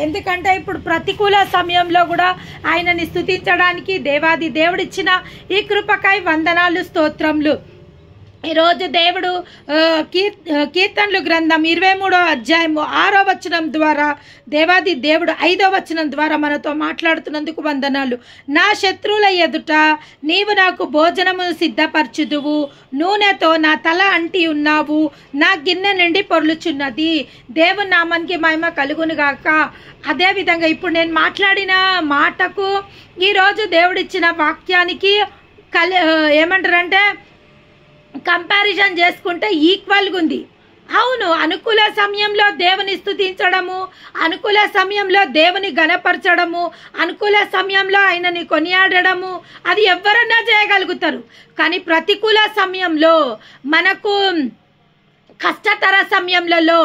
ఎందుకంటే ఇప్పుడు ప్రతికూల సమయంలో కూడా ఆయనని స్తుతించడానికి దేవాది దేవుడిచ్చిన ఈ కృపకై వందనాలు, స్తోత్రములు. ఈరోజు దేవుడు కీర్తనలు గ్రంథం 23వ అధ్యాయము 6వ వచనం ద్వారా దేవాది దేవుడు 5వ వచనం ద్వారా మనతో మాట్లాడుతున్నందుకు వందనాలు. నా శత్రువుల ఎదుట నీవు నాకు భోజనము సిద్ధపరచుదువు, నూనెతో నా తల అంటి ఉన్నావు, నా గిన్నె నిండి పొర్లుచున్నది. దేవుని నామానికి మహిమ కలుగును గాక. అదేవిధంగా ఇప్పుడు నేను మాట్లాడిన మాటకు ఈరోజు దేవుడిచ్చిన వాక్యానికి ఏమంటారంటే కంపారిజన్ చేసుకుంటే ఈక్వల్గా ఉంది. అవును, అనుకూల సమయంలో దేవుని స్తుతించడము, అనుకూల సమయంలో దేవుని గణపరచడము, అనుకూల సమయంలో ఆయనని కొనియాడడము అది ఎవరన్నా చేయగలుగుతారు. కానీ ప్రతికూల సమయంలో మనకు కష్టతర సమయంలో,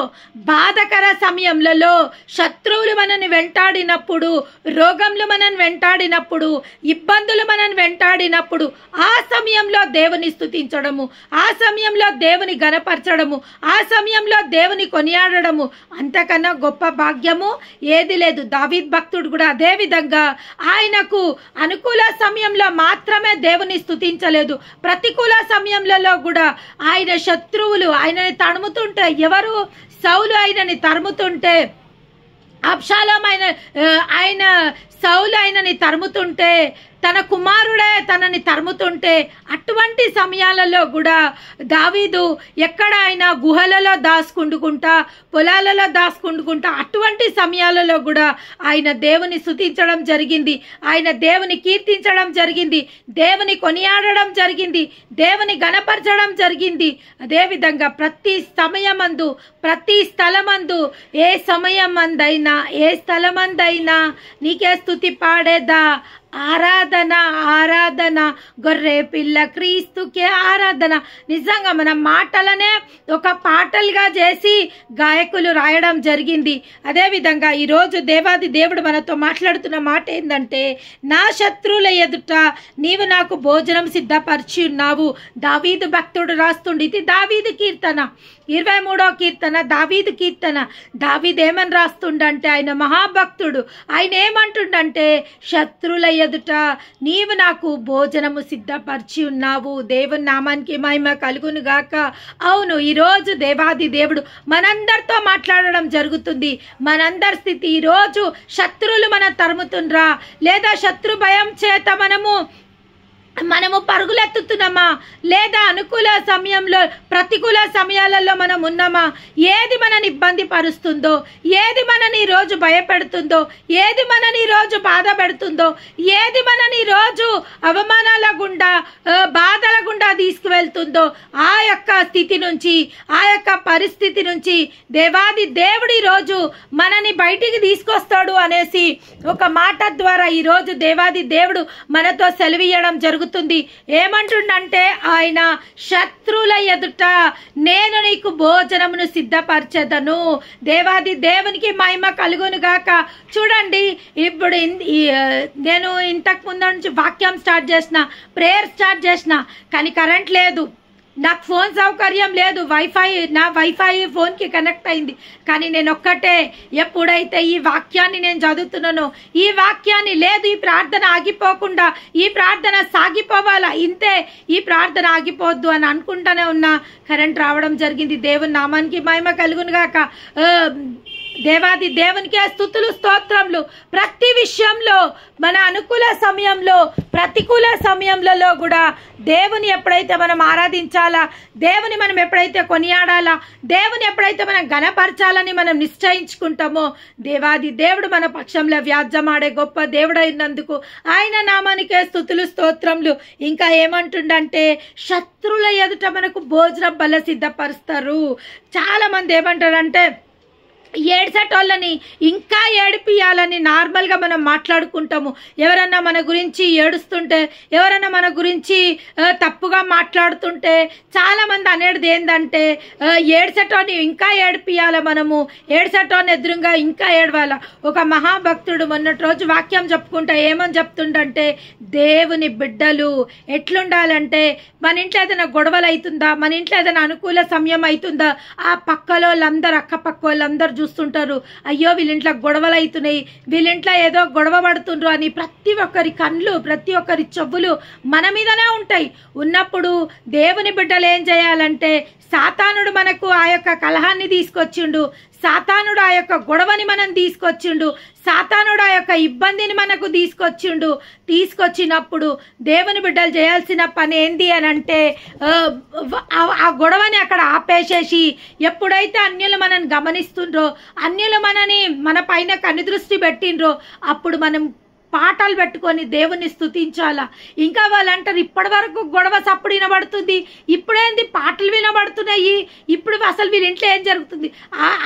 బాధకర సమయంలో, శత్రువులు మనని వెంటాడినప్పుడు, రోగంలు మనని వెంటాడినప్పుడు, ఇబ్బందులు మనని వెంటాడినప్పుడు ఆ సమయంలో దేవుని స్తుతించడము, ఆ సమయంలో దేవుని గణపరచడము, ఆ సమయంలో దేవుని కొనియాడడము అంతకన్నా గొప్ప భాగ్యము ఏది లేదు. దావీద్ భక్తుడు కూడా అదే విధంగా ఆయనకు అనుకూల సమయంలో మాత్రమే దేవుని స్తుతించలేదు, ప్రతికూల సమయంలో కూడా ఆయన శత్రువులు ఆయనని తరుముతుంటే, ఎవరు సౌలు ఆయనని తరుముతుంటే, అబ్షాలోము ఆయన సౌలు ఆయనని తరుముతుంటే, తన కుమారుడే తనని తరుముతుంటే, అటువంటి సమయాలలో కూడా దావీదు ఎక్కడ ఆయన గుహలలో దాచుకుంటుకుంటా, పొలాలలో దాచుకుంటుకుంటా, అటువంటి సమయాలలో కూడా ఆయన దేవుని స్తుతించడం జరిగింది, ఆయన దేవుని కీర్తించడం జరిగింది, దేవుని కొనియాడడం జరిగింది, దేవుని గణపరచడం జరిగింది. అదేవిధంగా ప్రతి సమయమందు, ప్రతి స్థలమందు, ఏ సమయమందైనా, ఏ స్థలమందైనా నీకే స్తుతి పాడేదా, ఆరాధన ఆరాధన, గొర్రె పిల్ల క్రీస్తుకే ఆరాధన. నిజంగా మన మాటలనే ఒక పాటలుగా చేసి గాయకులు రాయడం జరిగింది. అదేవిధంగా ఈరోజు దేవాది దేవుడు మనతో మాట్లాడుతున్న మాట ఏంటంటే, నా శత్రువుల ఎదుట నీవు నాకు భోజనం సిద్ధపరిచి ఉన్నావు. దావీదు భక్తుడు రాస్తుండి, ఇది దావీదు కీర్తన, 23వ కీర్తన దావీదు కీర్తన. దావీదు ఏమని రాస్తుండంటే, ఆయన మహాభక్తుడు, ఆయన ఏమంటుండంటే, శత్రువుల ఎదుట నీవు నాకు భోజనము సిద్ధపరిచి ఉన్నావు. దేవుని నామానికి మహిమ కలుగును గాక. అవును, ఈరోజు దేవాది దేవుడు మనందరితో మాట్లాడడం జరుగుతుంది. మనందరి స్థితి ఈరోజు శత్రువులు మనం తరుముతుండ్రా, లేదా శత్రు భయం చేత మనము పరుగులెత్తుతున్నామా, లేదా అనుకూల సమయంలో ప్రతికూల సమయాలలో మనం ఉన్నామా? ఏది మనని ఇబ్బంది పరుస్తుందో, ఏది మనని ఈరోజు భయపెడుతుందో, ఏది మనని ఈరోజు బాధ పెడుతుందో, ఏది మనని ఈరోజు అవమానాల గుండా, బాధల గుండా తీసుకువెళ్తుందో, ఆ యొక్క స్థితి నుంచి, ఆ యొక్క పరిస్థితి నుంచి దేవాది దేవుడు ఈరోజు మనని బయటికి తీసుకొస్తాడు అనేసి ఒక మాట ద్వారా ఈరోజు దేవాది దేవుడు మనతో సెలవియడం జరుగుతుంది. ఏమంటుండంటే, ఆయన శత్రువుల ఎదుట నేను నీకు భోజనమును సిద్ధపరచెదను. దేవాది దేవునికి మహిమ కలుగును గాక. చూడండి, ఇప్పుడు నేను ఇంతకు ముందు నుంచి వాక్యం స్టార్ట్ చేసిన, ప్రేయర్ స్టార్ట్ చేసిన, కానీ కరెంట్ లేదు, నాకు ఫోన్ సౌకర్యం లేదు, నా వైఫై ఫోన్కి కనెక్ట్ అయింది. కానీ నేను ఒక్కటే, ఎప్పుడైతే ఈ వాక్యాన్ని నేను చదువుతున్నానో, ఈ వాక్యాన్ని లేదు, ఈ ప్రార్థన ఆగిపోకుండా, ఈ ప్రార్థన సాగిపోవాలా, ఇంతే, ఈ ప్రార్థన ఆగిపోవద్దు అని అనుకుంటానే ఉన్నా, కరెంట్ రావడం జరిగింది. దేవుని నామానికి మహిమ కలుగును గాక. దేవాది దేవునికే స్తుతులు, స్తోత్రములు. ప్రతి విషయంలో, మన అనుకూల సమయంలో, ప్రతికూల సమయంలో కూడా దేవుని ఎప్పుడైతే మనం ఆరాధించాలా, దేవుని మనం ఎప్పుడైతే కొనియాడాలా, దేవుని ఎప్పుడైతే మనం గణపరచాలని మనం నిశ్చయించుకుంటామో, దేవాది దేవుడు మన పక్షంలో వ్యాజ్యమాడే గొప్ప దేవుడు అయినందుకు ఆయన నామానికే స్తుతులు, స్తోత్రములు. ఇంకా ఏమంటుండంటే, శత్రువుల ఎదుట మనకు భోజనం బల సిద్ధపరుస్తారు. చాలా మంది ఏమంటారంటే, ఏడ్చేటోళ్ళని ఇంకా చేయాలని నార్మల్గా మనం మాట్లాడుకుంటాము. ఎవరన్నా మన గురించి ఏడుస్తుంటే, ఎవరన్నా మన గురించి తప్పుగా మాట్లాడుతుంటే చాలామంది అనేది ఏంటంటే ఏడ్చటోని ఇంకా ఏడిపియాల, మనము ఏడ్చటోని ఎదురుగా ఇంకా ఏడవాల. ఒక మహాభక్తుడు మొన్నటి రోజు వాక్యం చెప్పుకుంటా ఏమని చెప్తుండంటే, దేవుని బిడ్డలు ఎట్లుండాలంటే మన ఇంట్లో ఏదైనా గొడవలు అవుతుందా, మన ఇంట్లో ఏదైనా అనుకూల సమయం అవుతుందా, ఆ పక్కలో వాళ్ళందరూ అక్కపక్క వాళ్ళందరూ చూస్తుంటారు, అయ్యో వీళ్ళింట్లో గొడవలు అవుతున్నాయి, వీళ్ళింట్లో ఏదో గొడవ పడుతుండ్రు అని ప్రతి ఒక్కరి కళ్ళు, ప్రతి ఒక్కరి చెవులు మన మీదనే ఉంటాయి. ఉన్నప్పుడు దేవుని బిడ్డలు ఏం చేయాలంటే, సాతానుడు మనకు ఆ యొక్క కలహాన్ని తీసుకొచ్చిండు, సాతానుడు ఆ యొక్క గొడవని మనం తీసుకొచ్చిండు, సాతానుడు ఆ యొక్క ఇబ్బందిని మనకు తీసుకొచ్చినప్పుడు దేవుని బిడ్డలు చేయాల్సిన పని ఏంది అని అంటే, ఆ గొడవని అక్కడ ఆపేసేసి, ఎప్పుడైతే అన్యులు మనని గమనిస్తుండ్రో, అన్యులు మన పైన కనుదృష్టి పెట్టిండ్రో, అప్పుడు మనం పాటలు పెట్టుకొని దేవుని స్తుతించాలా. ఇంకా వాళ్ళు అంటారు, ఇప్పటి వరకు గొడవ సప్పుడు వినబడుతుంది, ఇప్పుడేంది పాటలు వినబడుతున్నాయి, ఇప్పుడు అసలు వీళ్ళ ఇంట్లో ఏం జరుగుతుంది.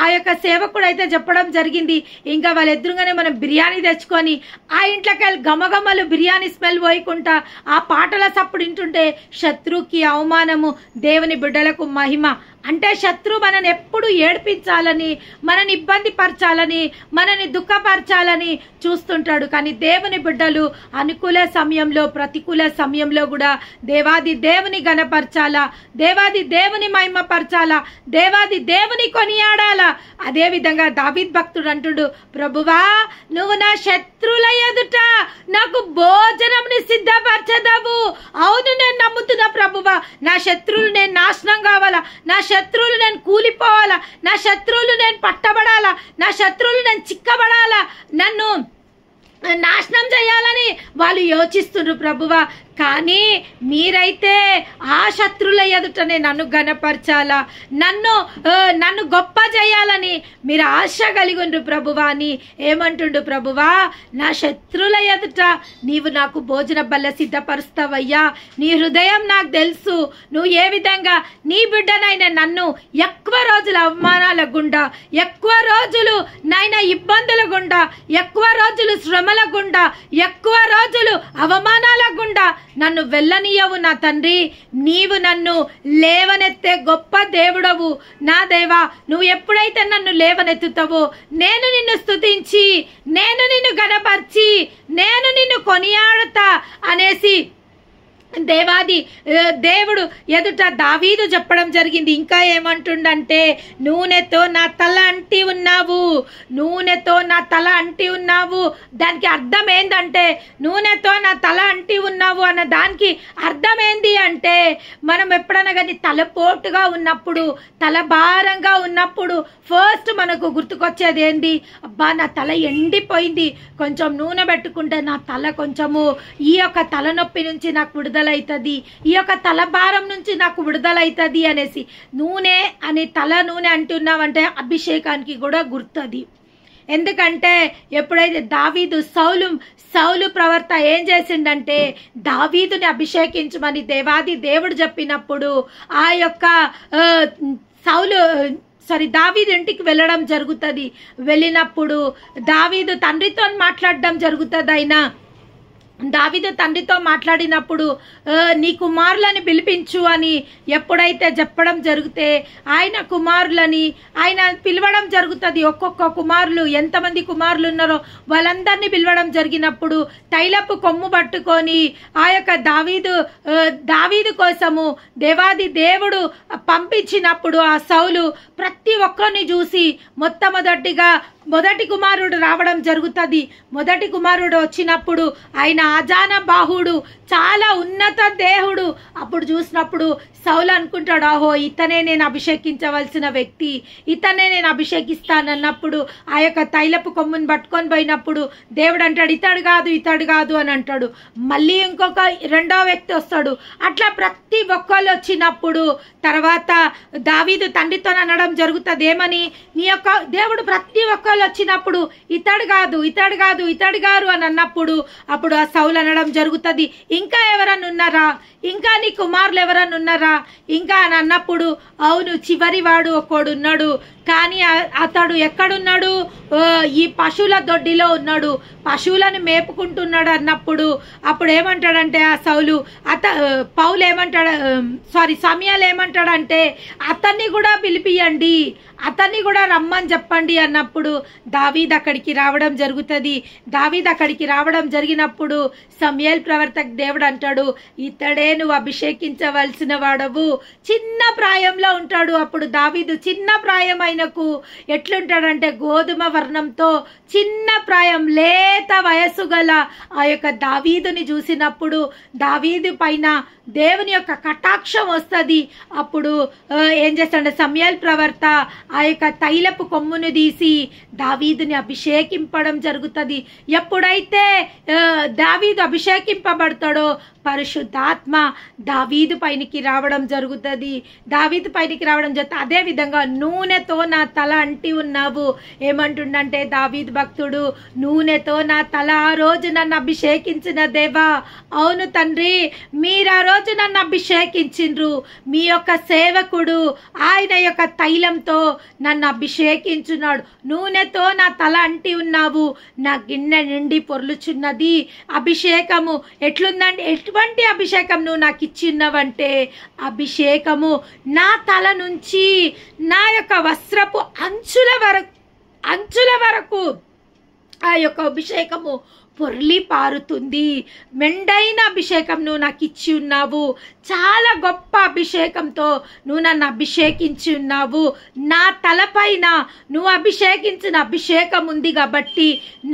ఆ యొక్క సేవకుడు అయితే చెప్పడం జరిగింది, ఇంకా వాళ్ళ ఎదురుగానే మనం బిర్యానీ తెచ్చుకొని ఆ ఇంట్లోకి వెళ్ళి గమగమలు బిర్యానీ స్మెల్ పోయకుండా ఆ పాటల సప్పుడు వింటుంటే శత్రువుకి అవమానము, దేవుని బిడ్డలకు మహిమ. అంటే శత్రు మనని ఎప్పుడు ఏడిపించాలని, మనని ఇబ్బంది పరచాలని, మనని దుఃఖపరచాలని చూస్తుంటాడు. కానీ దేవుని బిడ్డలు అనుకూల సమయంలో, ప్రతికూల సమయంలో కూడా దేవాది దేవుని గణపరచాలా, దేవాది దేవుని మహిమపరచాలా, దేవాది దేవుని కొనియాడాలా. అదే విధంగా దావీద్ భక్తుడు అంటుడు, ప్రభువా నువ్వు నా శత్రువుల ఎదుట నాకు భోజనంని సిద్ధపరచదవు. అవును, నేను నమ్ముతున్నా ప్రభువా, నా శత్రువులు నేను నాశనం కావాలా, నా శత్రువులు నేను కూలిపోవాలా, నా శత్రువులు నేను పట్టబడాలా, నా శత్రువులు నేను చిక్కబడాలా, నన్ను నాశనం చేయాలని వాళ్ళు యోచిస్తున్నారు ప్రభువా. కానీ మీరైతే ఆ శత్రువుల ఎదుటనే నన్ను గణపరచాలా, నన్ను గొప్ప చేయాలని మీరు ఆశ కలిగిండ్రు ప్రభువా అని ఏమంటుండు. ప్రభువా నా శత్రువుల ఎదుట నీవు నాకు భోజన బల్ల సిద్ధపరుస్తావయ్యా, నీ హృదయం నాకు తెలుసు. నువ్వు ఏ విధంగా నీ బిడ్డనైనా నన్ను ఎక్కువ రోజులు అవమానాల గుండా, ఎక్కువ రోజులు నాయన ఇబ్బందుల గుండా, ఎక్కువ రోజులు శ్రమల గుండా, ఎక్కువ రోజులు అవమానాల గుండా నన్ను వెళ్ళనీయవు నా తండ్రి. నీవు నన్ను లేవనెత్తే గొప్ప దేవుడవు నా దేవా. నువ్వు ఎప్పుడైతే నన్ను లేవనెత్తుతావో, నేను నిన్ను స్తుతించి, నేను నిన్ను గణపరిచి, నేను నిన్ను కొనియాడతా అనేసి దేవాది దేవుడు ఎదుట దావీదు చెప్పడం జరిగింది. ఇంకా ఏమంటుండంటే, నూనెతో నా తల అంటి ఉన్నావు, నూనెతో నా తల అంటి ఉన్నావు. దానికి అర్థం ఏంటంటే, నూనెతో నా తల అంటి ఉన్నావు అన్న దానికి అర్థం ఏంది అంటే, మనం ఎప్పుడైనా కానీ తలపోటుగా ఉన్నప్పుడు, తల భారంగా ఉన్నప్పుడు ఫస్ట్ మనకు గుర్తుకొచ్చేది ఏంది, అబ్బా నా తల ఎండిపోయింది, కొంచెం నూనె పెట్టుకుంటే నా తల కొంచెము ఈ యొక్క తలనొప్పి నుంచి నాకు విడుదలవుతుంది, ఈ యొక్క తల భారం నుంచి నాకు విడుదలవుతుంది అనేసి నూనె అని తల నూనె అంటున్నామంటే అభిషేకానికి కూడా గుర్తుంది. ఎందుకంటే ఎప్పుడైతే దావీదు సౌలు ప్రవర్త ఏం చేసిండంటే, దావీదుని అభిషేకించమని దేవాది దేవుడు చెప్పినప్పుడు ఆ యొక్క దావీదు ఇంటికి వెళ్ళడం జరుగుతుంది. వెళ్ళినప్పుడు దావీదు తండ్రితో మాట్లాడడం జరుగుతుంది. అయినా దావీదు తండ్రితో మాట్లాడినప్పుడు నీ కుమారులని పిలిపించు అని ఎప్పుడైతే చెప్పడం జరిగితే, ఆయన కుమారులని ఆయన పిలవడం జరుగుతుంది. ఒక్కొక్క కుమారులు, ఎంతమంది కుమారులు ఉన్నారో వాళ్ళందరినీ పిలవడం జరిగినప్పుడు తైలపు కొమ్ము పట్టుకొని ఆ యొక్క దావీదు కోసము దేవాది దేవుడు పంపించినప్పుడు ఆ సౌలు ప్రతి ఒక్కరిని చూసి మొదటి కుమారుడు రావడం జరుగుతుంది. మొదటి కుమారుడు వచ్చినప్పుడు ఆయన ఆజాన బాహుడు, చాలా ఉన్నత దేహుడు. అప్పుడు చూసినప్పుడు సౌలు అనుకుంటాడు, ఆహో ఇతనే నేను అభిషేకించవలసిన వ్యక్తి, ఇతనే నేను అభిషేకిస్తానన్నప్పుడు ఆ యొక్క తైలపు కొమ్ముని పట్టుకొని పోయినప్పుడు దేవుడు అంటాడు, ఇతడు కాదు అని అంటాడు. మళ్ళీ ఇంకొక రెండో వ్యక్తి వస్తాడు. అట్లా ప్రతి ఒక్కళ్ళు వచ్చినప్పుడు తర్వాత దావీదు తండ్రితో అనడం జరుగుతుంది, ఏమని, నీ యొక్క దేవుడు ప్రతి ఒక్క వాళ్ళు వచ్చినప్పుడు ఇతడు కాదు ఇతడు కాదు ఇతడు గారు అని అన్నప్పుడు అప్పుడు ఆ సౌలు అనడం జరుగుతుంది, ఇంకా ఎవరన్నా ఉన్నారా, ఇంకా నీ కుమారులు ఎవరన్నా ఉన్నారా ఇంకా అని అన్నప్పుడు అవును చివరి వాడు ఒకడు ఉన్నాడు, కానీ అతడు ఎక్కడున్నాడు, ఈ పశువుల దొడ్డిలో ఉన్నాడు, పశువులను మేపుకుంటున్నాడు అన్నప్పుడు అప్పుడు ఏమంటాడంటే ఆ సౌలు పౌలు ఏమంటాడు సమయాలు ఏమంటాడంటే అతన్ని కూడా పిలిపియండి, అతన్ని కూడా రమ్మని చెప్పండి అన్నప్పుడు దావీదు అక్కడికి రావడం జరుగుతుంది. దావీదు అక్కడికి రావడం జరిగినప్పుడు సమయల్ ప్రవర్తక దేవుడు అంటాడు, ఇతడే నువ్వు అభిషేకించవలసిన వాడవు. చిన్న ప్రాయంలో ఉంటాడు. అప్పుడు దావీదు చిన్న ప్రాయం ఆయనకు ఎట్లుంటాడంటే గోధుమ వర్ణంతో చిన్న ప్రాయం లేత వయస్సు గల ఆ యొక్క దావీదుని చూసినప్పుడు దావీదు పైన దేవుని యొక్క కటాక్షం వస్తుంది. అప్పుడు ఏం చేస్తాడు సమయల్ ప్రవర్త ఆ యొక్క తైలపు కొమ్మును తీసి దావీదుని అభిషేకింపడం జరుగుతుంది. ఎప్పుడైతే దావీదు అభిషేకింపబడతాడో పరిశుద్ధాత్మ దావీదు పైనకి రావడం జరుగుతుంది. దావీదు పైనకి రావడం జరుగుతుంది. అదే విధంగా నూనెతో నా తల అంటి ఉన్నావు. ఏమంటుండంటే దావీదు భక్తుడు, నూనెతో నా తల ఆ రోజు నన్ను అభిషేకించిన దేవా, అవును తండ్రి మీరు ఆ రోజు నన్ను అభిషేకించిండ్రు, మీ యొక్క సేవకుడు ఆయన యొక్క తైలంతో నన్ను అభిషేకించున్నాడు, నూనెతో నా తల అంటి ఉన్నావు, నా గిన్నె నిండి పొర్లుచున్నది. అభిషేకము ఎట్లుందంటే ఎటువంటి అభిషేకం నువ్వు నాకు ఇచ్చిన్నావంటే అభిషేకము నా తల నుంచి నా యొక్క వస్త్రపు అంచుల వరకు ఆ యొక్క అభిషేకము పొర్లి పారుతుంది. మెండైన అభిషేకం నువ్వు నాకు ఇచ్చి ఉన్నావు. చాలా గొప్ప అభిషేకంతో నువ్వు నన్ను అభిషేకించి ఉన్నావు. నా తలపైన నువ్వు అభిషేకించిన అభిషేకం ఉంది కాబట్టి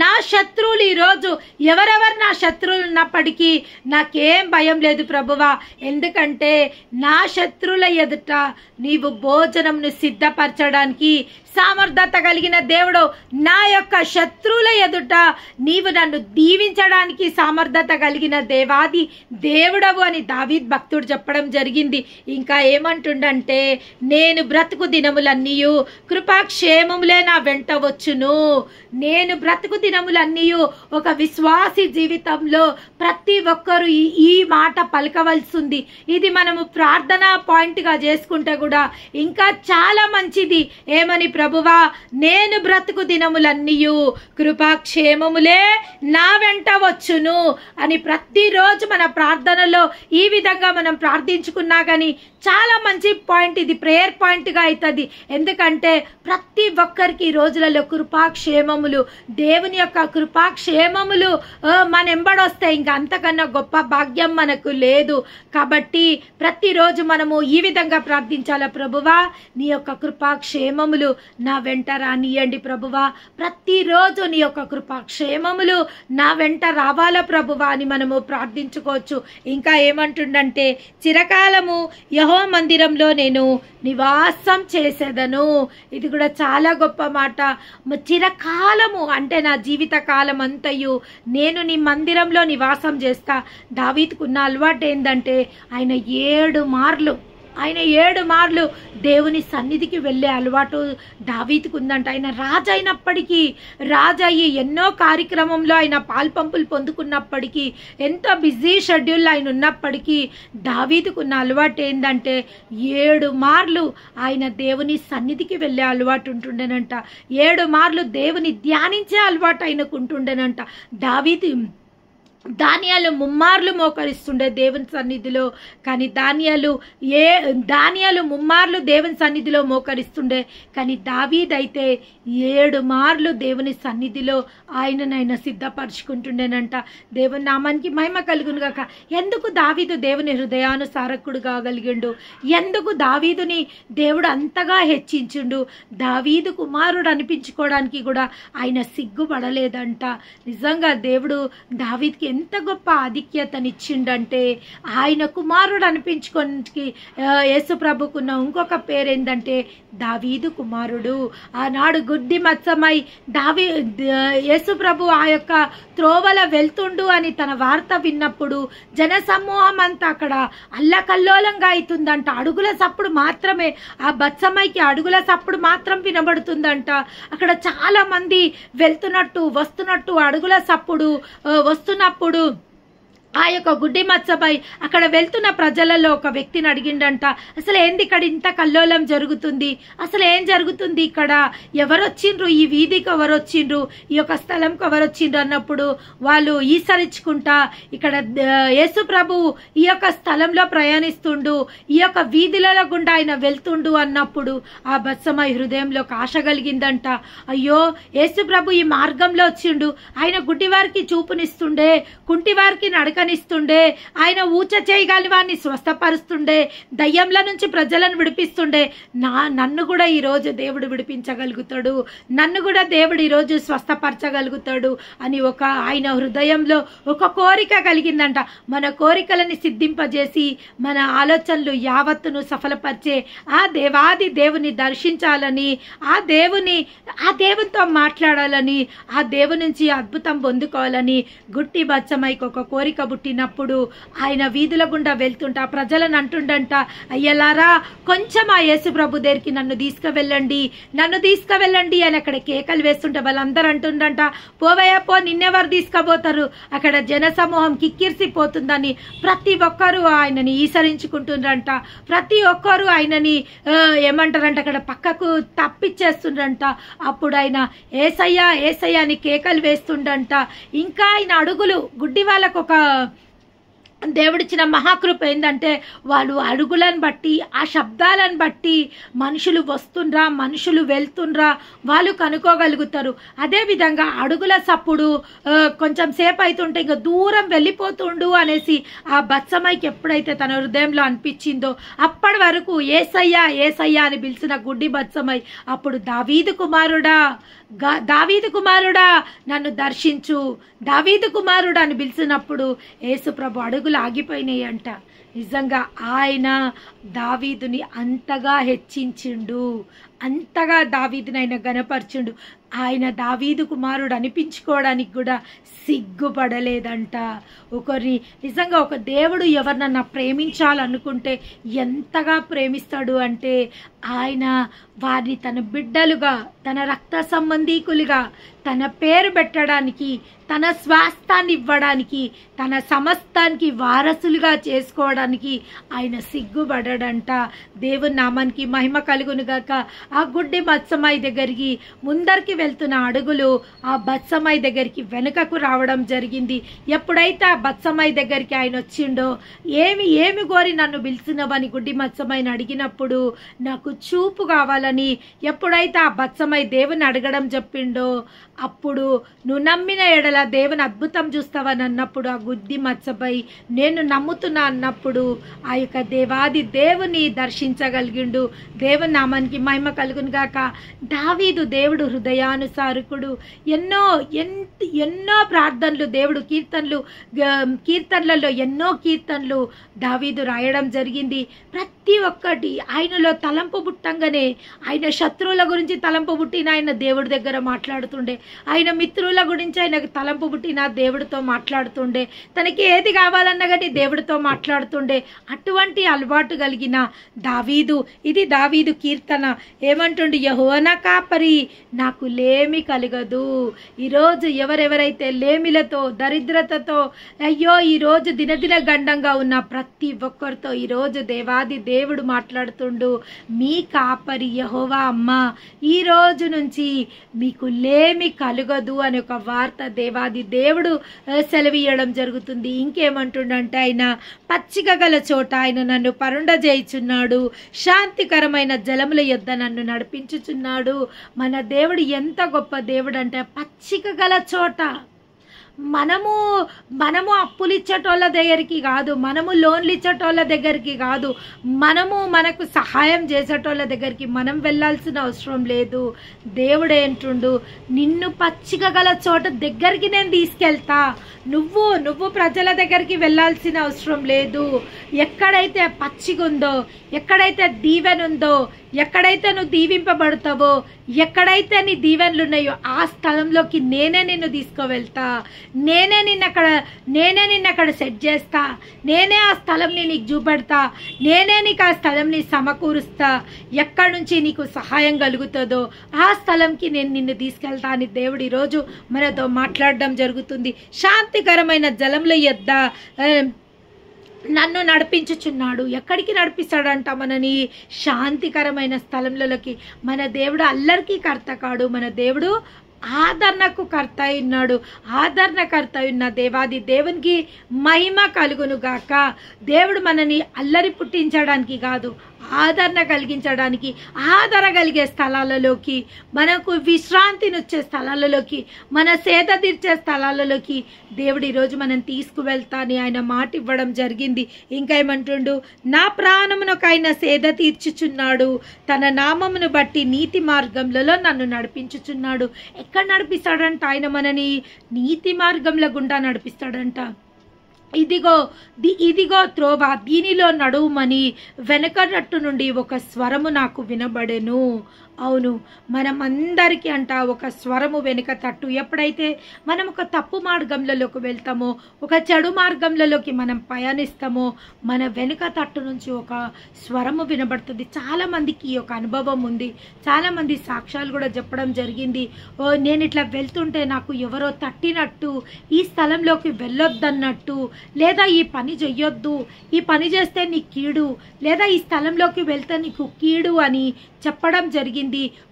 నా శత్రువులు ఈరోజు ఎవరెవరు నా శత్రువులు ఉన్నప్పటికీ నాకేం భయం లేదు ప్రభువా. ఎందుకంటే నా శత్రువుల ఎదుట నీవు భోజనంను సిద్ధపరచడానికి సామర్థ్యత కలిగిన దేవుడు, నా యొక్క శత్రువుల ఎదుట నీవు నన్ను దీవించడానికి సామర్థ్యత కలిగిన దేవాది దేవుడవు అని దావీద్ భక్తుడు చెప్పడం జరిగింది. ఇంకా ఏమంటుండంటే నేను బ్రతుకు దినములన్నీయు కృపాక్షేమములే నా వెంట వచ్చును. నేను బ్రతుకు దినములన్నీయు ఒక విశ్వాసి జీవితంలో ప్రతి ఒక్కరు ఈ మాట పలకవలసింది. ఇది మనము ప్రార్థన పాయింట్ గా చేసుకుంటే కూడా ఇంకా చాలా మంచిది. ఏమని ప్రభువా, నేను బ్రతుకు దినములన్నీయు కృపాక్షేమములే నా వెంట వచ్చును అని ప్రతిరోజు మన ప్రార్థనలో ఈ విధంగా మనం ప్రార్థించుకున్నా కానీ చాలా మంచి పాయింట్. ఇది ప్రేయర్ పాయింట్ గా అవుతుంది. ఎందుకంటే ప్రతి ఒక్కరికి ఈ రోజులలో కృపాక్షేమములు, దేవుని యొక్క కృపాక్షేమములు మన ఎంబడొస్తాయి. ఇంకా అంతకన్నా గొప్ప భాగ్యం మనకు లేదు. కాబట్టి ప్రతిరోజు మనము ఈ విధంగా ప్రార్థించాల, ప్రభువా నీ యొక్క కృపాక్షేమములు నా వెంట రానియండి ప్రభువా, ప్రతిరోజు నీ యొక్క కృపాక్షేమములు నా వెంట రావాలా ప్రభువా అని మనము ప్రార్థించుకోవచ్చు. ఇంకా ఏమంటుండంటే చిరకాలము యెహోవా మందిరంలో నేను నివాసం చేసేదను. ఇది కూడా చాలా గొప్ప మాట. చిరకాలము అంటే నా జీవిత కాలం అంతయు నేను నీ మందిరంలో నివాసం చేస్తా. దావీదుకున్న అలవాటు ఏంటంటే ఆయన 7 మార్లు దేవుని సన్నిధికి వెళ్ళే అలవాటు దావీదుకు ఉందంట. ఆయన రాజు అయినప్పటికీ, రాజు అయ్యి ఎన్నో కార్యక్రమంలో ఆయన పాల్పంపులు పొందుకున్నప్పటికీ, ఎంతో బిజీ షెడ్యూల్లో ఆయన ఉన్నప్పటికీ దావీదుకున్న అలవాటు ఏంటంటే 7 మార్లు ఆయన దేవుని సన్నిధికి వెళ్ళే అలవాటు ఉంటుండేనంట. 7 మార్లు దేవుని ధ్యానించే అలవాటు ఆయనకు ఉంటుండేనంట. దానియాలు 3 మార్లు మోకరిస్తుండే దేవుని సన్నిధిలో, కానీ దానియాలు 3 మార్లు దేవుని సన్నిధిలో మోకరిస్తుండే, కానీ దావీదు అయితే 7 మార్లు దేవుని సన్నిధిలో ఆయననైనా సిద్ధపరచుకుంటుండేనంట. దేవుని నామానికి మహిమ కలుగును గాక. ఎందుకు దావీదు దేవుని హృదయానుసారకుడు కాగలిగిండు? ఎందుకు దావీదుని దేవుడు అంతగా హెచ్చించుండు? దావీదు కుమారుడు అనిపించుకోవడానికి కూడా ఆయన సిగ్గుపడలేదంట. నిజంగా దేవుడు దావీదుకి ఎంత గొప్ప ఆధిక్యతనిచ్చిండంటే ఆయన కుమారుడు అనిపించుకోనికి యేసు ప్రభుకున్న ఇంకొక పేరు ఏంటంటే దావీదు కుమారుడు. ఆనాడు గుడ్డి మత్సమై యేసు ప్రభు ఆ యొక్క త్రోవల వెళ్తుండు అని తన వార్త విన్నప్పుడు జన సమూహం అంతా అక్కడ అల్లకల్లోలంగా అవుతుందంట. అడుగుల సప్పుడు మాత్రమే, ఆ బత్సమైకి అడుగుల సప్పుడు మాత్రం వినబడుతుందంట. అక్కడ చాలా మంది వెళ్తున్నట్టు వస్తున్నట్టు అడుగుల సప్పుడు వస్తున్నప్పుడు ఆ యొక్క గుడ్డి మత్సపై అక్కడ వెళ్తున్న ప్రజలలో ఒక వ్యక్తిని అడిగిండంట, అసలు ఏంది ఇక్కడ ఇంత కల్లోలం జరుగుతుంది, అసలు ఏం జరుగుతుంది ఇక్కడ, ఎవరొచ్చిండ్రు, ఈ వీధికి ఎవరొచ్చిండ్రు, ఈ యొక్క స్థలంకి ఎవరొచ్చిండ్రు అన్నప్పుడు వాళ్ళు ఈసరించుకుంటా ఇక్కడ యేసు ప్రభు ఈ యొక్క స్థలంలో ప్రయాణిస్తుండు, ఈ యొక్క వీధులలో గుండా ఆయన వెళ్తుండు అన్నప్పుడు ఆ బత్సమై హృదయంలో ఒక ఆశ కలిగిందంట. అయ్యో, యేసు ప్రభు ఈ మార్గంలో వచ్చిండు, ఆయన గుడ్డివారికి చూపునిస్తుండే, కుంటివారికి నడకనిస్తుండే, ఆయన ఊచ చేయగలి వారిని స్వస్థపరుస్తుండే, దయ్యంల నుంచి ప్రజలను విడిపిస్తుండే. నన్ను కూడా ఈరోజు దేవుడు విడిపించగలుగుతాడు, నన్ను కూడా దేవుడు ఈరోజు స్వస్థపరచగలుగుతాడు అని ఆయన హృదయంలో ఒక కోరిక కలిగిందంట. మన కోరికలని సిద్ధింపజేసి మన ఆలోచనలు యావత్తును సఫలపరిచే ఆ దేవాది దేవుని దర్శించాలని, ఆ దేవునితో మాట్లాడాలని, ఆ దేవుని నుంచి అద్భుతం పొందుకోవాలని గుట్టి బచ్చమైకి ఒక కోరిక పుట్టినప్పుడు ఆయన వీధుల గుండా వెళ్తుంటా ప్రజలను అంటుండంట, అయ్యలారా కొంచెం ఆ యేసు ప్రభు దగ్గరికి నన్ను తీసుకువెళ్ళండి అని అక్కడ కేకలు వేస్తుంటే వాళ్ళందరూ అంటుండంట, పోవయ్యా పో, నిన్నెవరు తీసుకుపోతారు, అక్కడ జన సమూహం కిక్కిరిసిపోతుందని ప్రతి ఒక్కరూ ఆయనని ఈసరించుకుంటుండ్రంట. ప్రతి ఒక్కరూ ఆయనని ఏమంటారంట అక్కడ పక్కకు తప్పిచ్చేస్తుండ్రంట. అప్పుడు ఆయన ఏసయ్యా ఏసయ్యా అని కేకలు వేస్తుండంట. ఇంకా ఆయన అడుగులు గుడ్డి వాళ్ళకు ఒక దేవుడిచ్చిన మహాకృప ఏంటంటే వాళ్ళు అడుగులను బట్టి, ఆ శబ్దాలను బట్టి మనుషులు వస్తుండ్రా, మనుషులు వెళ్తుండ్రా వాళ్ళు కనుక్కోగలుగుతారు. అదేవిధంగా అడుగుల సప్పుడు కొంచెం సేపు అవుతుంటే ఇంకా దూరం వెళ్ళిపోతుండు అనేసి ఆ బత్సమైకి ఎప్పుడైతే తన హృదయంలో అనిపించిందో అప్పటి వరకు ఏసయ్యా ఏసయ్యా అని పిలిచిన గుడ్డి బత్సమై అప్పుడు దావీదు కుమారుడా నన్ను దర్శించు, దావీదు కుమారుడా అని పిలిచినప్పుడు యేసు ప్రభు అడుగులు ఆగిపోయినాయి అంట. నిజంగా ఆయన దావీదుని అంతగా హెచ్చించిండు, అంతగా దావీదుని ఆయన గణపరిచిండు. ఆయన దావీదు కుమారుడు అనిపించుకోవడానికి కూడా సిగ్గుపడలేదంట. నిజంగా ఒక దేవుడు ఎవరినన్నా ప్రేమించాలనుకుంటే ఎంతగా ప్రేమిస్తాడు అంటే ఆయన వారిని తన బిడ్డలుగా, తన రక్త సంబంధీకులుగా, తన పేరు పెట్టడానికి, తన స్వాస్థాన్ని ఇవ్వడానికి, తన సమస్తానికి వారసులుగా చేసుకోవడానికి ఆయన సిగ్గుపడడంట. దేవుని నామానికి మహిమ కలుగునుగాక. ఆ గుడ్డి బత్సమై దగ్గరికి ముందరికి వెళ్తున్న అడుగులు ఆ బత్సమై దగ్గరికి వెనుకకు రావడం జరిగింది. ఎప్పుడైతే ఆ బత్సమై దగ్గరికి ఆయన వచ్చిండో, ఏమి కోరి నన్ను పిలిచినవని గుడ్డి బత్సమైని అడిగినప్పుడు నాకు చూపు కావాలని ఎప్పుడైతే ఆ బత్సమై దేవుని అడగడం చెప్పిండో అప్పుడు నువ్వు నమ్మిన ఎడల దేవుని అద్భుతం చూస్తావని అన్నప్పుడు ఆ గుడ్డి మత్సపై నేను నమ్ముతున్నా అన్నప్పుడు ఆ యొక్క దేవాది దేవుని దర్శించగలిగిండు. దేవుని నామానికి మహిమ కలుగును గాక. దావీదు దేవుడు హృదయానుసారకుడు. ఎన్నో ప్రార్థనలు దేవుడు కీర్తనలలో ఎన్నో కీర్తనలు దావీదు రాయడం జరిగింది. ప్రతి ఒక్కటి ఆయనలో తలంపు పుట్టంగానే ఆయన శత్రువుల గురించి తలంపు పుట్టిన ఆయన దేవుడి దగ్గర మాట్లాడుతుండే, ఆయన మిత్రుల గురించి ఆయనకు తలంపు పుట్టిన దేవుడితో మాట్లాడుతుండే, తనకి ఏది కావాలన్నా కానీ దేవుడితో మాట్లాడుతుండే. అటువంటి అలవాటు కలిగిన దావీదు, ఇది దావీదు కీర్తన. ఏమంటుండు? యెహోవా కాపరి, నాకు లేమి కలగదు. ఈరోజు ఎవరెవరైతే లేమిలతో, దరిద్రతతో, అయ్యో ఈరోజు దినదిన గండంగా ఉన్న ప్రతి ఒక్కరితో ఈరోజు దేవాది దేవుడు మాట్లాడుతుండు. మీ కాపరి యెహోవా అమ్మ, ఈ రోజు నుంచి మీకు లేమి కలగదు అనే ఒక వార్త దేవాది దేవుడు సెలవీయడం జరుగుతుంది. ఇంకేమంటుండంటే ఆయన పచ్చిక గల చోట ఆయన నన్ను పరుండజేయుచున్నాడు, శాంతికరమైన జలముల యొద్ద నన్ను నడిపించుచున్నాడు. మన దేవుడు ఎంత గొప్ప దేవుడు అంటే పచ్చిక గల చోట, మనము మనము అప్పులు ఇచ్చేటోళ్ళ దగ్గరికి కాదు, మనము లోన్లు ఇచ్చేటోళ్ళ దగ్గరికి కాదు, మనకు సహాయం చేసేటోళ్ళ దగ్గరికి మనం వెళ్ళాల్సిన అవసరం లేదు. దేవుడు ఏంటుండు, నిన్ను పచ్చిక గల చోట దగ్గరికి నేను తీసుకెళ్తా, నువ్వు ప్రజల దగ్గరికి వెళ్ళాల్సిన అవసరం లేదు. ఎక్కడైతే పచ్చిగా ఉందో, ఎక్కడైతే దీవెన ఉందో, ఎక్కడైతే నువ్వు దీవింపబడతావో, ఎక్కడైతే నీ దీవెనలు ఉన్నాయో ఆ స్థలంలోకి నేనే నిన్ను తీసుకువెళ్తా. నేనే నిన్ను అక్కడ సెట్ చేస్తా. నేనే ఆ స్థలంని నీకు చూపెడతా. నేనే నీకు ఆ స్థలంని సమకూరుస్తా. ఎక్కడి నుంచి నీకు సహాయం కలుగుతుందో ఆ స్థలంకి నేను నిన్ను తీసుకెళ్తా అని దేవుడు ఈరోజు మనతో మాట్లాడడం జరుగుతుంది. శాంతికరమైన జలముల యొద్ద నన్ను నడిపించుచున్నాడు. ఎక్కడికి నడిపిస్తాడంట? మనని శాంతికరమైన స్థలంలోకి. మన దేవుడు అల్లరికి కర్త కాడు, మన దేవుడు ఆదరణకు కర్త ఉన్నాడు. ఆదరణకర్త ఉన్న దేవాది దేవునికి మహిమ కలుగును గాక. దేవుడు మనని అల్లరి పుట్టించడానికి కాదు, ఆదరణ కలిగించడానికి, ఆదరణ కలిగే స్థలాలలోకి, మనకు విశ్రాంతినిచ్చే స్థలాలలోకి, మన సేద తీర్చే స్థలాలలోకి దేవుడు ఈరోజు మనం తీసుకువెళ్తాని ఆయన మాట ఇవ్వడం జరిగింది. ఇంకా ఏమంటుండు, నా ప్రాణమునకు ఆయన సేద తీర్చుచున్నాడు, తన నామమును బట్టి నీతి మార్గంలో నన్ను నడిపించుచున్నాడు. ఎక్కడ నడిపిస్తాడంట? ఆయన మనని నీతి మార్గంలో గుండా నడిపిస్తాడంట. ఇదిగో త్రోవ, దీనిలో నడువుమని వెనకనట్టు నుండి ఒక స్వరము నాకు వినబడెను. అవును, మనమందరికీ అంట ఒక స్వరము వెనుక తట్టు. ఎప్పుడైతే మనం ఒక తప్పు మార్గంలోకి వెళ్తామో, ఒక చెడు మార్గంలోకి మనం పయనిస్తామో, మన వెనుక తట్టు నుంచి ఒక స్వరము వినబడుతుంది. చాలామందికి ఈ ఒక అనుభవం ఉంది. చాలామంది సాక్ష్యాలు కూడా చెప్పడం జరిగింది. నేను ఇట్లా వెళ్తుంటే నాకు ఎవరో తట్టినట్టు, ఈ స్థలంలోకి వెళ్ళొద్దన్నట్టు, లేదా ఈ పని చెయ్యొద్దు, ఈ పని చేస్తే నీకు కీడు, లేదా ఈ స్థలంలోకి వెళ్తే నీకు కీడు అని చెప్పడం జరిగింది.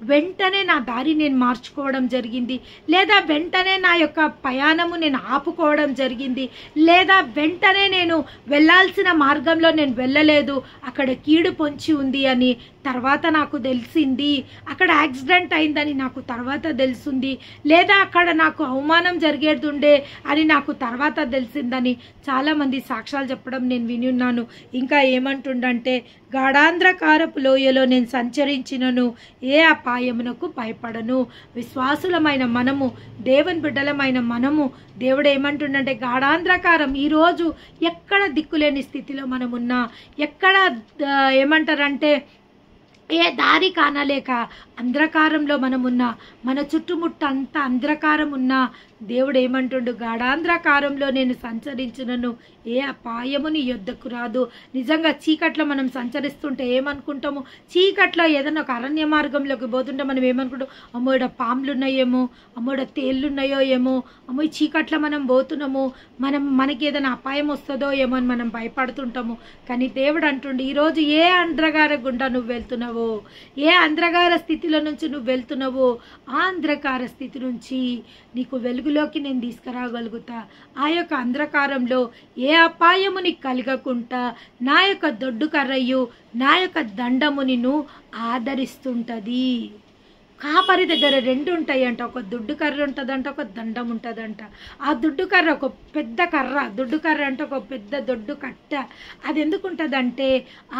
వెంటనే నా దారి నేను మార్చుకోవడం జరిగింది, లేదా వెంటనే నా యొక్క ప్రయాణము నేను ఆపుకోవడం జరిగింది, లేదా వెంటనే నేను వెళ్ళాల్సిన మార్గంలో నేను వెళ్ళలేదు, అక్కడ కీడు పొంచి ఉంది అని తర్వాత నాకు తెలిసింది, అక్కడ యాక్సిడెంట్ అయిందని నాకు తర్వాత తెలిసింది, లేదా అక్కడ నాకు అవమానం జరిగేదుండే అని నాకు తర్వాత తెలిసిందని చాలామంది సాక్ష్యాలు చెప్పడం నేను విని ఉన్నాను. ఇంకా ఏమంటుండంటే, గాఢాంధ్రకారపు లోయలో నేను సంచరించినను ఏ అపాయమునకు భయపడను. విశ్వాసులమైన మనము, దేవుని బిడ్డలమైన మనము, దేవుడు ఏమంటుండంటే గాఢాంధ్రకారం, ఈరోజు ఎక్కడ దిక్కులేని స్థితిలో మనమున్నా, ఎక్కడ ఏమంటారంటే ఏ దారి కానలేక అంధకారంలో మనమున్నా, మన చుట్టుముట్ట అంతా అంధకారం ఉన్నా, దేవుడు ఏమంటుండు, గాఢాంధకారంలో నేను సంచరించునను ఏ అపాయము నీ యొద్దకు రాదు. నిజంగా చీకట్లో మనం సంచరిస్తుంటే ఏమనుకుంటాము? చీకట్లో ఏదైనా ఒక అరణ్య మార్గంలోకి పోతుంటే మనం ఏమనుకుంటాం? అమ్మో ఈడ పాములు ఉన్నాయేమో, అమ్మో ఈడ తేళ్ళు ఉన్నాయో ఏమో, అమ్మో ఈ చీకట్లో మనం పోతున్నాము, మనకి ఏదైనా అపాయం వస్తుందో ఏమో అని మనం భయపడుతుంటాము. కానీ దేవుడు అంటుండు, ఈరోజు ఏ అంధకార గుండా నువ్వు వెళ్తున్నావో, ఏ అంధకార స్థితిలో నుంచి నువ్వు వెళ్తున్నావో, ఆ అంధకార స్థితి నుంచి నీకు వెలుగులోకి నేను తీసుకురాగలుగుతా. ఆ యొక్క అంధకారంలో ఏ అపాయము నీకు కలగకుండా నా యొక్క దొడ్డు కర్రయ్యు నా యొక్క దండము నిన్ను ఆదరిస్తుంటది. కాపరి దగ్గర రెండు ఉంటాయంట, ఒక దుడ్డు కర్ర ఉంటుందంట, ఒక దండం ఉంటుందంట. ఆ దుడ్డు కర్ర ఒక పెద్ద కర్ర, దుడ్డు కర్ర అంటే ఒక పెద్ద దొడ్డు కట్ట. అది ఎందుకు ఉంటుందంటే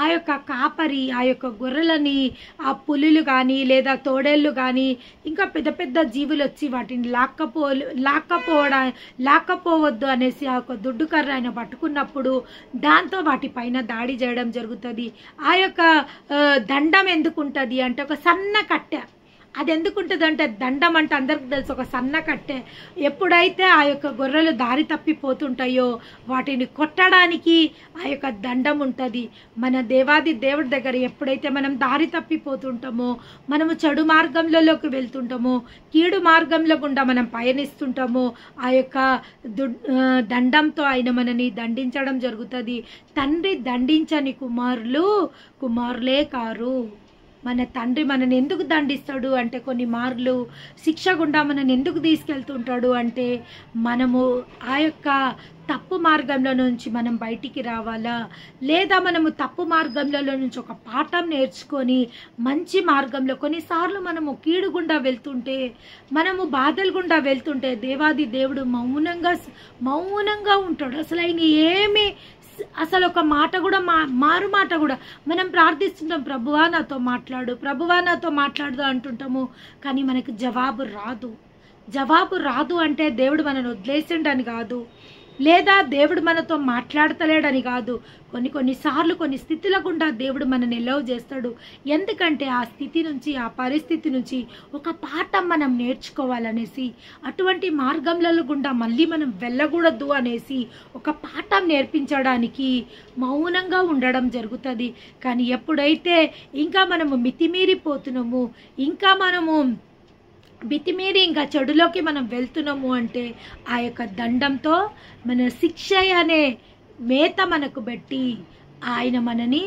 ఆ యొక్క కాపరి ఆ యొక్క గొర్రెలని, ఆ పులులు కానీ లేదా తోడేళ్ళు కానీ ఇంకా పెద్ద పెద్ద జీవులు వచ్చి వాటిని లాక్కపోవద్దు అనేసి ఆ యొక్క దుడ్డు కర్ర ఆయన పట్టుకున్నప్పుడు దాంతో వాటి పైన దాడి చేయడం జరుగుతుంది. ఆ యొక్క దండం ఎందుకు ఉంటుంది అంటే ఒక సన్న కట్టె. అది ఎందుకుంటుంది అంటే దండం అంటే అందరికి తెలుసు, ఒక సన్న కట్టె. ఎప్పుడైతే ఆ యొక్క గొర్రెలు దారి తప్పిపోతుంటాయో వాటిని కొట్టడానికి ఆ యొక్క దండం ఉంటుంది. మన దేవాది దేవుడి దగ్గర ఎప్పుడైతే మనం దారి తప్పిపోతుంటామో, మనము చెడు మార్గంలోకి వెళ్తుంటామో, కీడు మార్గంలో గుండా మనం పయనిస్తుంటామో, ఆ యొక్క దండంతో ఆయన మనని దండించడం జరుగుతుంది. తండ్రి దండించని కుమారులే కారు. మన తండ్రి మనని ఎందుకు దండిస్తాడు అంటే, కొన్ని మార్లు శిక్ష గుండా మనని ఎందుకు తీసుకెళ్తుంటాడు అంటే, మనము ఆ యొక్క తప్పు మార్గంలో నుంచి మనం బయటికి రావాలా, లేదా మనము తప్పు మార్గంలో నుంచి ఒక పాఠం నేర్చుకొని మంచి మార్గంలో, కొన్నిసార్లు మనము కీడు గుండా వెళ్తుంటే, మనము బాధలు గుండా వెళ్తుంటే దేవాది దేవుడు మౌనంగా ఉంటాడు. అసలు ఆయన ఏమి అసలు ఒక మాట కూడా మారు మాట కూడా మనం ప్రార్థిస్తుంటాం, ప్రభువా నాతో మాట్లాడు, ప్రభువా నాతో మాట్లాడదు అంటుంటాము, కానీ మనకు జవాబు రాదు అంటే దేవుడు మనల్ని వదిలేసిండని కాదు, లేదా దేవుడు మనతో మాట్లాడతలేడని కాదు. కొన్నిసార్లు కొన్ని స్థితుల గుండా దేవుడు మనల్ని ఎలవ్ చేస్తాడు. ఎందుకంటే ఆ స్థితి నుంచి, ఆ పరిస్థితి నుంచి ఒక పాఠం మనం నేర్చుకోవాలనేసి, అటువంటి మార్గంలో గుండా మళ్ళీ మనం వెళ్ళకూడదు అనేసి ఒక పాఠం నేర్పించడానికి మౌనంగా ఉండడం జరుగుతుంది. కానీ ఎప్పుడైతే ఇంకా మనము మితిమీరిపోతున్నాము, ఇంకా మనము మితిమీరి ఇంకా చెడులోకి మనం వెళ్తున్నాము అంటే, ఆ యొక్క దండంతో మన శిక్ష అనే మేత మనకు పెట్టి ఆయన మనని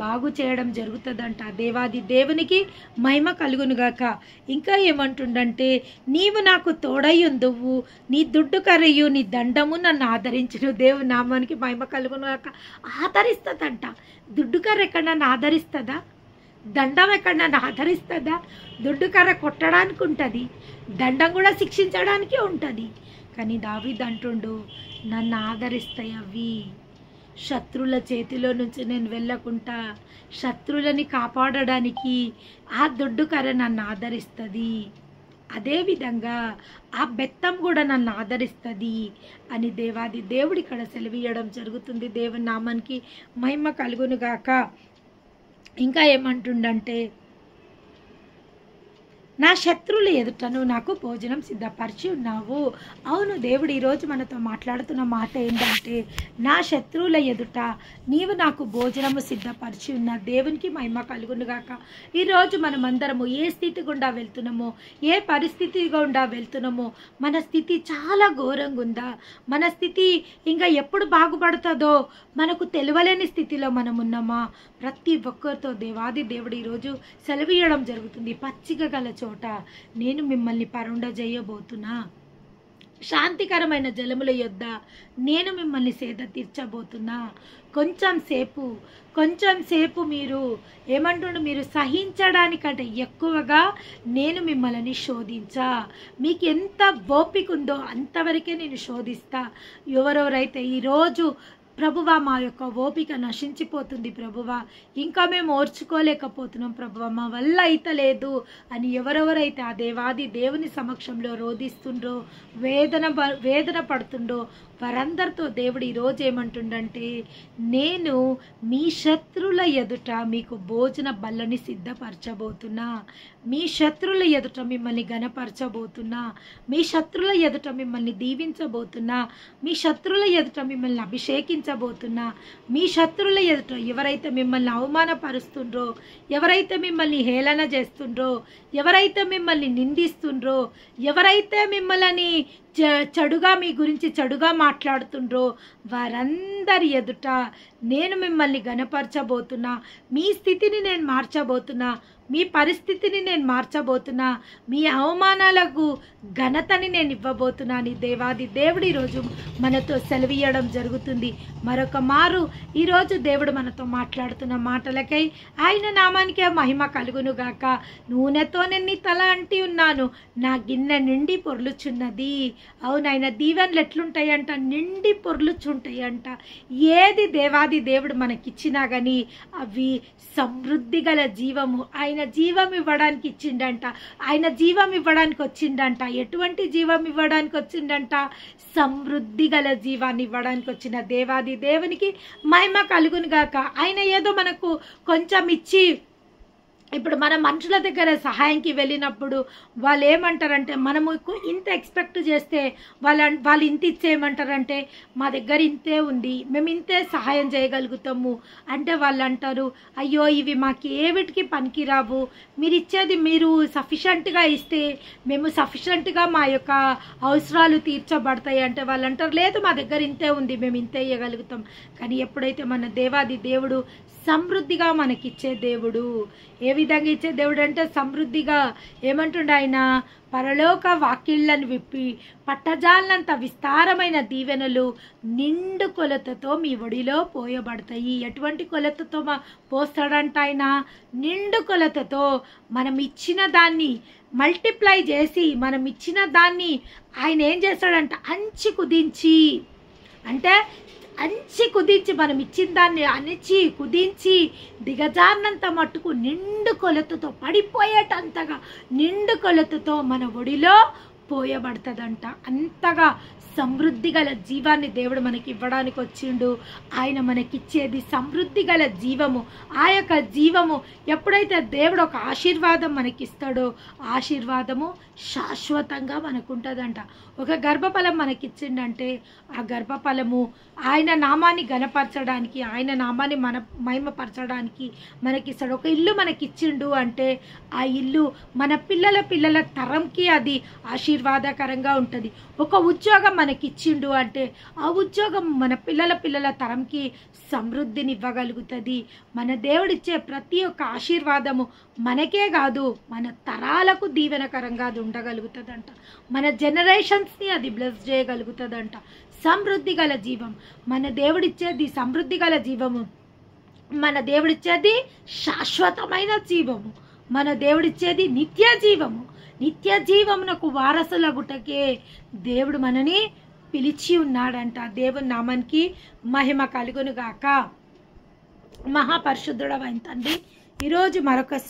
బాగు చేయడం జరుగుతుందంట. దేవాది దేవునికి మహిమ కలుగునుగాక. ఇంకా ఏమంటుండంటే, నీవు నాకు తోడయ్యుందువు, నీ దుడ్డు కర్రయు నీ దండము నన్ను ఆదరించును. దేవుని నామానికి మహిమ కలుగునుగాక. ఆదరిస్తుందంట. దుడ్డు కర్ర ఎక్కడ నన్ను ఆదరిస్తుందా? దండం ఎక్కడ నన్ను ఆదరిస్తుందా? దుడ్డు కర్ర కొట్టడానికి ఉంటుంది, దండం కూడా శిక్షించడానికి ఉంటుంది. కానీ దావీదు అంటుండు, నన్ను ఆదరిస్తాయి అవి. శత్రువుల చేతిలో నుంచి నేను వెళ్ళకుండా శత్రువులని కాపాడడానికి ఆ దుడ్డు కర్ర నన్ను ఆదరిస్తుంది. అదేవిధంగా ఆ బెత్తం కూడా నన్ను ఆదరిస్తుంది అని దేవాది దేవుడు ఇక్కడ సెలవీయడం జరుగుతుంది. దేవుని నామానికి మహిమ కలుగునుగాక. ఇంకా ఏమంటుండంటే, నా శత్రువుల ఎదుట నువ్వు నాకు భోజనం సిద్ధపరిచి ఉన్నావు. అవును, దేవుడు ఈరోజు మనతో మాట్లాడుతున్న మాట ఏంటంటే, నా శత్రువుల ఎదుట నీవు నాకు భోజనము సిద్ధపరిచి ఉన్న. దేవునికి మహిమ కలుగునుగాక. ఈరోజు మనమందరము ఏ స్థితి గుండా వెళ్తున్నామో, ఏ పరిస్థితి గుండా వెళ్తున్నామో, మన స్థితి చాలా ఘోరంగా ఉందా, మన స్థితి ఇంకా ఎప్పుడు బాగుపడుతుందో మనకు తెలియలేని స్థితిలో మనం ఉన్నామా? ప్రతి ఒక్కరితో దేవాది దేవుడు ఈరోజు సెలవీయడం జరుగుతుంది. పచ్చిక గల చోట నేను మిమ్మల్ని పరుండజేయబోతున్నా, శాంతికరమైన జలముల యొద్ద నేను మిమ్మల్ని సేద తీర్చబోతున్నా. కొంచెం సేపు మీరు ఏమంటుండు, మీరు సహించడానికంటే ఎక్కువగా నేను మిమ్మల్ని శోధించా. మీకు ఎంత ఓపిక ఉందో అంతవరకే నేను శోధిస్తా. ఎవరెవరైతే ఈరోజు ప్రభువా మా యొక్క ఓపిక నశించిపోతుంది ప్రభువా, ఇంకా మేము ఓర్చుకోలేకపోతున్నాం ప్రభువా, మా వల్ల అయితలేదు అని ఎవరెవరైతే ఆ దేవాది దేవుని సమక్షంలో రోధిస్తుండ్రో, వేదన పడుతుండో వారందరితో దేవుడు ఈరోజు ఏమంటుండంటే, నేను మీ శత్రువుల ఎదుట మీకు భోజన బల్లని సిద్ధపరచబోతున్నా, మీ శత్రువుల ఎదుట మిమ్మల్ని గణపరచబోతున్నా, మీ శత్రువుల ఎదుట మిమ్మల్ని దీవించబోతున్నా, మీ శత్రువుల ఎదుట మిమ్మల్ని అభిషేకించబోతున్నా. మీ శత్రువుల ఎదుట ఎవరైతే మిమ్మల్ని అవమానపరుస్తుండ్రో, ఎవరైతే మిమ్మల్ని హేళన చేస్తుండ్రో, ఎవరైతే మిమ్మల్ని నిందిస్తుండ్రో, ఎవరైతే మిమ్మల్ని చెడుగా మీ గురించి చెడుగా మాట్లాడుతుండ్రో వారందరి ఎదుట నేను మిమ్మల్ని గణపరచబోతున్నా. మీ స్థితిని నేను మార్చబోతున్నా, మీ పరిస్థితిని నేను మార్చబోతున్నా, మీ అవమానాలకు ఘనతని నేను ఇవ్వబోతున్నా అని దేవాది దేవుడు ఈరోజు మనతో సెలవీయడం జరుగుతుంది. మరొక మారు ఈరోజు దేవుడు మనతో మాట్లాడుతున్న మాటలకై ఆయన నామానికే మహిమ కలుగునుగాక. నూనెతో నేను నీ తల అంటి ఉన్నాను, నా గిన్నె నిండి పొర్లుచున్నది. అవును, ఆయన దీవెనలు ఎట్లుంటాయంట, నిండి పొర్లుచుంటాయంట. ఏది దేవాది దేవుడు మనకిచ్చినా కానీ అవి సమృద్ధి గల జీవము. ఆయన జీవం ఇవ్వడానికి ఇచ్చిండంట, ఆయన జీవం ఇవ్వడానికి వచ్చిండంట. ఎటువంటి జీవం ఇవ్వడానికి వచ్చిండంట? సమృద్ధి గల జీవాన్ని ఇవ్వడానికి వచ్చిన దేవాది దేవునికి మహిమ కలుగునుగాక. ఆయన ఏదో మనకు కొంచెం ఇచ్చి, ఇప్పుడు మన మనుషుల దగ్గర సహాయంకి వెళ్ళినప్పుడు వాళ్ళు ఏమంటారంటే, మనము ఇంత ఎక్స్పెక్ట్ చేస్తే వాళ్ళు ఇంత ఇచ్చేయమంటారంటే, మా దగ్గర ఇంతే ఉంది, మేము ఇంతే సహాయం చేయగలుగుతాము అంటే వాళ్ళు అంటారు, అయ్యో ఇవి మాకు ఏవిటికి పనికిరావు, మీరు ఇచ్చేది మీరు సఫిషియెంట్గా ఇస్తే మేము సఫిషియెంట్గా మా యొక్క అవసరాలు తీర్చబడతాయి అంటే వాళ్ళు అంటారు, లేదు మా దగ్గర ఇంతే ఉంది, మేము ఇంతే ఇవ్వగలుగుతాం. కానీ ఎప్పుడైతే మన దేవాది దేవుడు సమృద్ధిగా మనకిచ్చే దేవుడు. ఏ విధంగా ఇచ్చే దేవుడు అంటే సమృద్ధిగా. ఏమంటుండే ఆయన, పరలోక వాకిళ్లను విప్పి పట్టజాలంత విస్తారమైన దీవెనలు నిండు కొలతతో మీ ఒడిలో పోయబడతాయి. ఎటువంటి కొలతతో పోస్తాడంట ఆయన? నిండు కొలతతో. మనం ఇచ్చిన దాన్ని మల్టిప్లై చేసి, మనం ఇచ్చిన దాన్ని ఆయన ఏం చేస్తాడంట, అంచి కుదించి, అంటే అంచి కుదించి, మనం ఇచ్చిన దాన్ని అణిచి కుదించి దిగజారినంత మట్టుకు నిండు కొలతతో, పడిపోయేటంతగా నిండు కొలతతో మన ఒడిలో పోయబడుతుందంట. అంతగా సమృద్ధి గల జీవాన్ని దేవుడు మనకి ఇవ్వడానికి వచ్చిండు. ఆయన మనకిచ్చేది సమృద్ధి గల జీవము. ఆ యొక్క జీవము ఎప్పుడైతే దేవుడు ఒక ఆశీర్వాదం మనకిస్తాడో, ఆశీర్వాదము శాశ్వతంగా మనకుంటుందంట. ఒక గర్భఫలం మనకిచ్చిండంటే ఆ గర్భఫలము ఆయన నామాన్ని గణపరచడానికి, ఆయన నామాన్ని మహిమపరచడానికి మనకిస్తాడు. ఒక ఇల్లు మనకిచ్చిండు అంటే ఆ ఇల్లు మన పిల్లల తరంకి అది ఆశీర్వాదకరంగా ఉంటుంది. ఒక ఉద్యోగం మనకిచ్చిండు అంటే ఆ ఉద్యోగం మన పిల్లల తరంకి సమృద్ధిని ఇవ్వగలుగుతుంది. మన దేవుడిచ్చే ప్రతి ఒక్క ఆశీర్వాదము మనకే కాదు, మన తరాలకు దీవెనకరంగా అది ఉండగలుగుతుందంట. మన జనరేషన్స్ని అది బ్లెస్ చేయగలుగుతుందంట. సమృద్ధి గల జీవం మన దేవుడిచ్చేది. సమృద్ధి గల జీవము మన దేవుడిచ్చేది శాశ్వతమైన జీవము. మన దేవుడిచ్చేది నిత్య జీవము. నిత్య జీవమునకు వారసులగుటకే దేవుడు మనని పిలిచి ఉన్నాడంట. దేవుని నామానికి మహిమ కలుగును గాక. మహాపరిశుద్ధుడవైన తండ్రి, ఈరోజు మరొకసారి